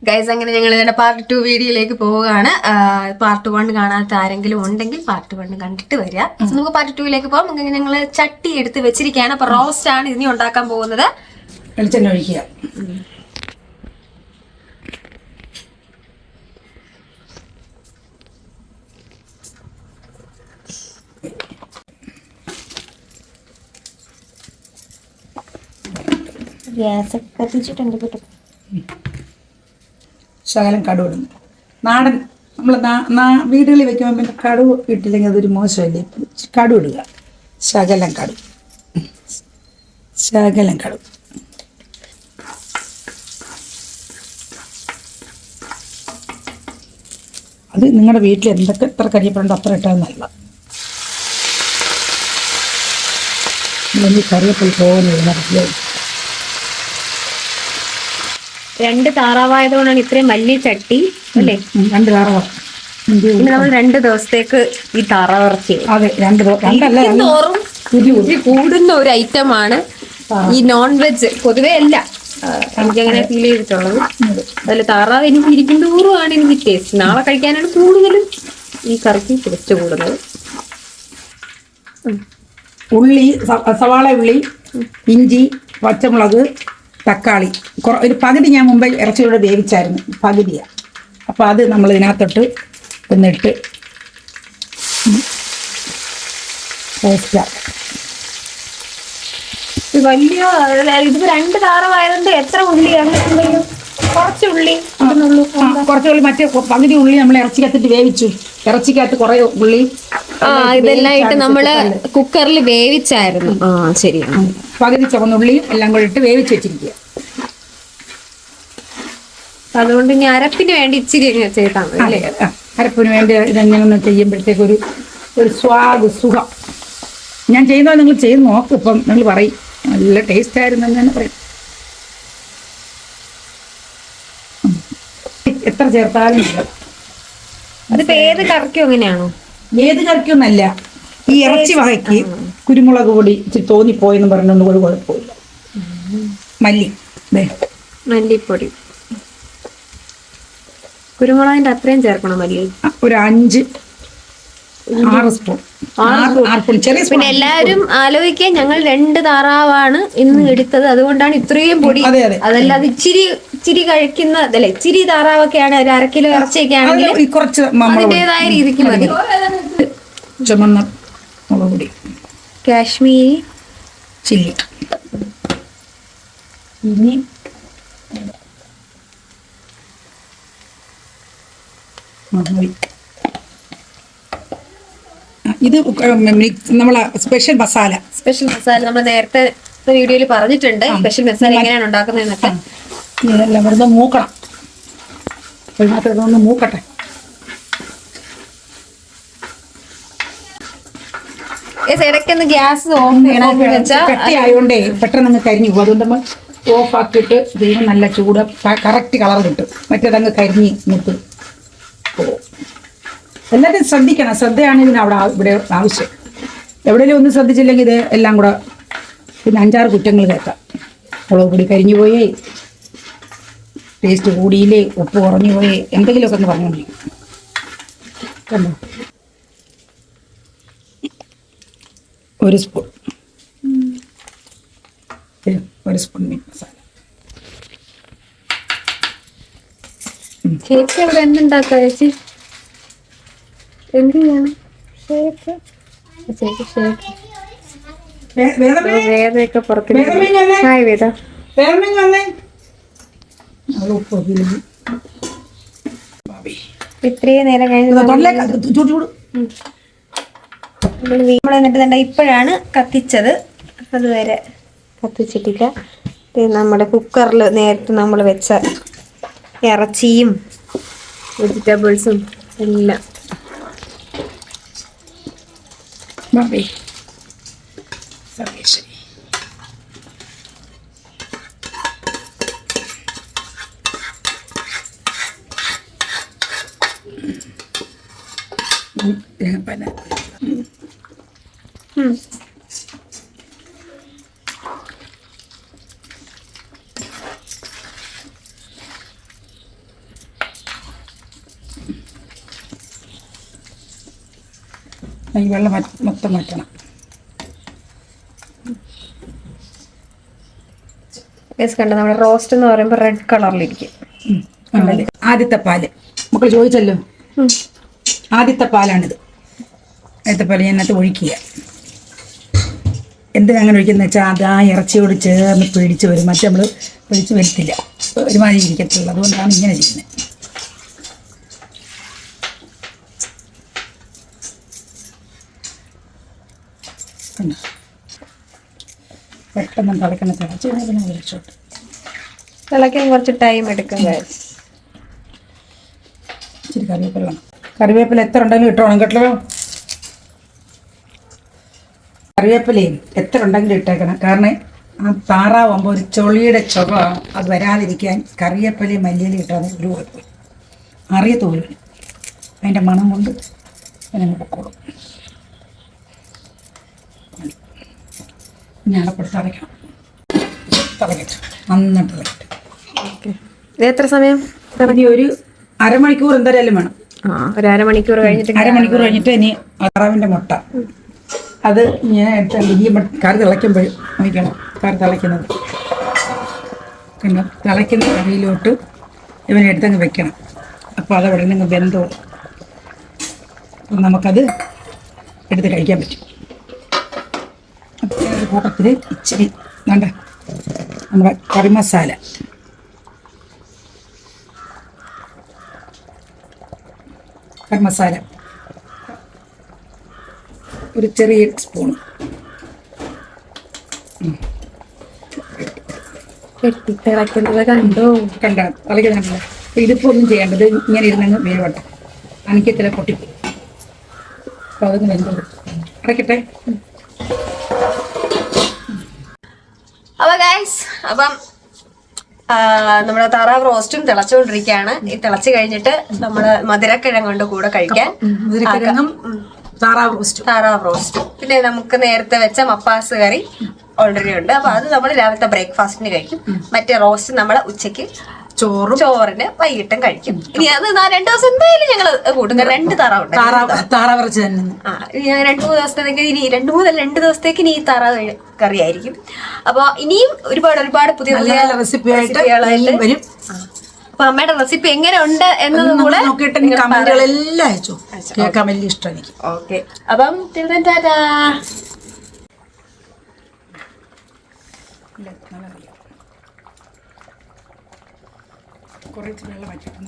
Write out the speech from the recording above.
Guys അങ്ങനെ ഞങ്ങൾ ഇതിന്റെ പാർട്ട് 2 വീഡിയോയിലേക്ക് പോവുകയാണ്. പാർട്ട് 1 കാണാത്ത ആരെങ്കിലും ഉണ്ടെങ്കിൽ പാർട്ട് 1 കണ്ടിട്ട് വരിക. നമുക്ക് പാർട്ട് 2യിലേക്ക് പോകാം. അങ്ങനെ ഞങ്ങൾ ചട്ടി എടുത്ത് വെച്ചിരിക്കുകയാണ്. അപ്പൊ റോസ്റ്റ് ആണ് ഇനി ഉണ്ടാക്കാൻ പോകുന്നത്. വെളിച്ചെണ്ണ ഒഴിക്കുക. ഗ്യാസ് കത്തിച്ചിട്ടുണ്ട് കേട്ടോ. ശകലം കടുക് ഇടുന്നു. നാടൻ നമ്മൾ വീടുകളിൽ വെക്കുമ്പോൾ പിന്നെ കടുക് ഇട്ടില്ലെങ്കിൽ അതൊരു മോശമല്ലേ. കടുക് ഇടുക. ശകലം കടുക്. അത് നിങ്ങളുടെ വീട്ടിൽ എത്ര കരിയപ്പുണ്ടോ അത്ര ഇട്ടാൽ നല്ല. കറിയപ്പൽ പോകുന്നില്ല. 2 താറാവായതുകൊണ്ടാണ് ഇത്രയും വലിയ ചട്ടി അല്ലേ? 2 താറാവ്. പിന്നെ നമ്മൾ 2 ദിവസത്തേക്ക് ഈ താറാവിറച്ചി തോറും കൂടുന്ന ഒരു ഐറ്റമാണ് ഈ നോൺ വെജ്. പൊതുവെ അല്ല, എനിക്കങ്ങനെ ഫീൽ ചെയ്തിട്ടുള്ളത്. അതിൽ താറാവ് എനിക്ക് ഇരിക്കും തോറുമാണ് എനിക്ക് ടേസ്റ്റ്. നാളെ കഴിക്കാനാണ് കൂടുതലും ഈ കറിക്ക് ടേസ്റ്റ് കൂടുന്നത്. ഉള്ളി, സവാള ഉള്ളി, ഇഞ്ചി, പച്ചമുളക്, തക്കാളി ഒരു പകുതി ഞാൻ മുമ്പ് ഇറച്ചിയോടെ വേവിച്ചായിരുന്നു. പകുതിയാണ്. അപ്പോൾ അത് നമ്മൾ ഇതിനകത്തോട്ട് എന്നിട്ട് വലിയ ഇത് 2 താറാവായതുകൊണ്ട് എത്ര ഉള്ളിയാണ്? കുറച്ച് ഉള്ളി മറ്റേ പകുതി ഉള്ളി നമ്മൾ ഇറച്ചിക്കകത്തിട്ട് വേവിച്ചു. ഇറച്ചിക്കകത്ത് കുറെ ഉള്ളി ഇതെല്ലാം ഇട്ട് നമ്മള് കുക്കറിൽ വേവിച്ചായിരുന്നു. ശരിയാണ്. പകുതി ചുവന്നുള്ളി എല്ലാം കൂടി ഇട്ട് വേവിച്ച് വെച്ചിരിക്കുക. അതുകൊണ്ട് ഇനി അരപ്പിന് വേണ്ടി ഇച്ചിരി ചെയ്താണ് അല്ലേ? അരപ്പിന് വേണ്ടി ഇതെങ്ങനെ ചെയ്യുമ്പോഴത്തേക്ക് ഒരു സുഖം. ഞാൻ ചെയ്യുന്നത് നിങ്ങൾ ചെയ്ത് നോക്ക്. ഇപ്പം നിങ്ങൾ പറയും നല്ല ടേസ്റ്റ് ആയിരുന്നു എന്ന് പറയും. എത്ര ചേർത്താലും അതിപ്പോ ഏത് കറിക്കും അങ്ങനെയാണോ? ഏത് കറിക്കൊന്നല്ല, ഈ ഇറച്ചി വകയ്ക്ക് കുരുമുളക് പൊടി ഇച്ചിരി തോന്നിപ്പോയെന്ന് പറഞ്ഞുകൊണ്ട് ഒരു കുഴപ്പമില്ല. മല്ലിപ്പൊടി, കുരുമുളകിന്റെ അത്രയും ചേർക്കണം. മല്ലി ഒരു 5-6 സ്പൂൺ. പിന്നെ എല്ലാവരും ആലോചിക്കാൻ, ഞങ്ങൾ 2 താറാവാണ് ഇന്ന് എടുത്തത്, അതുകൊണ്ടാണ് ഇത്രയും പൊടി. അതല്ലാതെ ഇച്ചിരി കഴിക്കുന്ന അതല്ലേ, ഇച്ചിരി താറാവൊക്കെയാണ് ഒരു 1/2 കിലോ ഇറച്ചിയൊക്കെ ആണെങ്കിൽ അതിൻ്റെതായ രീതിക്ക് മതി. ചുമന്ന മുളക് പൊടി, കാശ്മീരി ചില്ലി. ഇനി ഇത് നമ്മളെ സ്പെഷ്യൽ മസാല നമ്മൾ നേരത്തെ വീഡിയോയിൽ പറഞ്ഞിട്ടുണ്ട്. സ്പെഷ്യൽ മസാല എങ്ങനെയാണ് ഉണ്ടാക്കുന്നതെന്നൊക്കെ. ഇതെല്ലാം വെറുതെ മൂക്കണം. ഇതിനകത്ത് മൂക്കട്ടെ. ഇടയ്ക്കൊന്ന് ഗ്യാസ് ഓഫ് ചെയ്യണമെന്ന് വെച്ചാൽ കട്ടി ആയതുകൊണ്ടേ പെട്ടെന്ന് അങ്ങ് കരിഞ്ഞു പോകും. അതുകൊണ്ട് നമ്മൾ ഓഫ് ആക്കിയിട്ട് ദൈവം നല്ല ചൂട് കറക്റ്റ് കളർ കിട്ടും. മറ്റേതങ്ങ് കരിഞ്ഞ് മുട്ട് പോകും. എല്ലാവരും ശ്രദ്ധിക്കണം. ശ്രദ്ധയാണ് ഇവിടെ ആവശ്യം. എവിടെയെങ്കിലും ഒന്നും ശ്രദ്ധിച്ചില്ലെങ്കിൽ ഇത് എല്ലാം കൂടെ പിന്നെ 5-6 കുറ്റങ്ങൾ കേൾക്കാം. മുളക് പൊടി കരിഞ്ഞു പോയേ, ടേസ്റ്റ് കൂടിയില്ലേ, ഉപ്പ് കുറഞ്ഞു പോയേ, എന്തെങ്കിലുമൊക്കെ ഒന്ന് പറഞ്ഞുകൊണ്ടിരിക്കും. കണ്ടോ, 1 സ്പൂൺ മീറ്റ് മസാല. ചേച്ചി അവിടെ എന്തുണ്ടാക്കുക? ചേച്ചി എന്ത് ചെയ്യണം? വേദനയൊക്കെ പുറത്ത്. ഹായ് വേദ. ഇത്രയും നേരം കഴിഞ്ഞ് എന്നിട്ട് ഇപ്പോഴാണ് കത്തിച്ചത്. അതുവരെ കത്തിച്ചിട്ടില്ല. നമ്മുടെ കുക്കറിൽ നേരത്തെ നമ്മൾ വെച്ച ഇറച്ചിയും വെജിറ്റബിൾസും എല്ലാം ഈ വെള്ളം മൊത്തം മാറ്റണം. കണ്ട നമ്മുടെ റോസ്റ്റ് എന്ന് പറയുമ്പോൾ റെഡ് കളറിലിരിക്കും. ആദ്യത്തെ പാല് മക്കൾ ചോദിച്ചല്ലോ, ആദ്യത്തെ പാലാണിത്. ആദ്യത്തെ പാല് ഞാനകത്ത് ഒഴിക്കുക. എന്തിനാ അങ്ങനെ ഒഴിക്കുന്നത് വെച്ചാൽ അത് ആ ഇറച്ചിയോട് ചേർന്ന് പിടിച്ച് വരും. മറ്റേ നമ്മൾ പിടിച്ച് വരത്തില്ല, ഒരുമാതിരി ഇരിക്കത്തുള്ളൂ. അതുകൊണ്ടാണ് ഇങ്ങനെ ചെയ്യുന്നത്. പെട്ടെന്ന് തിളക്കണം. തിളച്ച് കഴിഞ്ഞാൽ വിളിച്ചോട്ട് തിളയ്ക്കാൻ കുറച്ച് ടൈം എടുക്കും. ഇച്ചിരി കറിവേപ്പില വേണം. കറിവേപ്പില എത്ര ഉണ്ടെങ്കിലും ഇട്ടോണം കേട്ടോ. കറിവേപ്പിലയും എത്ര ഉണ്ടെങ്കിലും ഇട്ടേക്കണം. കാരണം ആ താറാവുമ്പോൾ ഒരു ചൊളിയുടെ ചുവ അത് വരാതിരിക്കാൻ കറിവേപ്പിലയും മല്ലിയിലും ഇട്ടാൽ ഒരു കുഴപ്പം അറിയത്തോലും. അതിൻ്റെ മണം കൊണ്ട് അങ്ങനെ പൊക്കോളും. ഞാനപ്പോൾ തിളയ്ക്കണം. തിളക്കട്ടെ, നന്നായിട്ട് തിളക്കട്ടെ. ഇത് എത്ര സമയം? ഇനി ഒരു അരമണിക്കൂർ എന്തായാലും വേണം. ഒരു അരമണിക്കൂർ കഴിഞ്ഞിട്ട് ഇനി താറാവിൻ്റെ മുട്ട അത് ഞാൻ എടുത്താൽ ഈ കറി തിളയ്ക്കുമ്പോഴും നോക്കണം. കറി തിളയ്ക്കുന്നത് കണ്ടോ, തിളയ്ക്കുന്ന കറിയിലോട്ട് ഇവനെ എടുത്തങ്ങ് വെക്കണം. അപ്പോൾ അത് അവിടെ നിന്ന് വെന്തോ നമുക്കത് എടുത്ത് കഴിക്കാൻ പറ്റും. അപ്പോൾ കൂട്ടത്തിൽ ഇച്ചിരി വേണ്ട നമ്മുടെ കറി മസാല, ഒരു ചെറിയ സ്പൂൺ തിളയ്ക്കുന്നത് കണ്ടോ? തിളയ്ക്കുന്നുണ്ടല്ലോ. അപ്പോൾ ഇതിപ്പോൾ ഒന്നും ചെയ്യേണ്ടത്, ഇങ്ങനെ ഇരുന്നങ്ങ് വേവട്ടെ. അണിക്കത്തില പൊട്ടിപ്പോയി. അപ്പോൾ അതൊന്ന് വെന്തോ അടയ്ക്കട്ടെ. അപ്പം നമ്മുടെ താറാവ് റോസ്റ്റും തിളച്ചുകൊണ്ടിരിക്കുകയാണ്. ഈ തിളച്ച് കഴിഞ്ഞിട്ട് നമ്മള് മധുരക്കിഴങ്ങ് കൊണ്ട് കൂടെ കഴിക്കാൻ താറാവ് റോസ്റ്റ്. പിന്നെ നമുക്ക് നേരത്തെ വെച്ച മപ്പാസ് കറി ഓൾറെഡി ഉണ്ട്. അപ്പൊ അത് നമ്മൾ രാവിലത്തെ ബ്രേക്ക്ഫാസ്റ്റിന് കഴിക്കും. മറ്റേ റോസ്റ്റ് നമ്മൾ ഉച്ചയ്ക്ക് ചോറിന് വൈകിട്ടും കഴിക്കും. ഇനി അത് 2 ദിവസം എന്തായാലും ഞങ്ങൾ കൂട്ടും. 2 താറാവുണ്ട്. ഞാൻ 2-3 ദിവസത്തേക്ക് ഇനി 2 ദിവസത്തേക്ക് ഇനി ഈ താറാവ് കറി ആയിരിക്കും. അപ്പൊ ഇനിയും ഒരുപാട് പുതിയ റെസിപ്പികളായിട്ട് വരും. അപ്പൊ അമ്മയുടെ റെസിപ്പി എങ്ങനെ ഉണ്ട് എന്നതും കൂടെ കമന്റുകളെല്ലാം അയച്ചു കേൾക്കാൻ വലിയ ഇഷ്ടം എനിക്ക്. ഓക്കെ, അപ്പം ടാറ്റാ. കുറച്ച് വെള്ളം വച്ചിട്ട്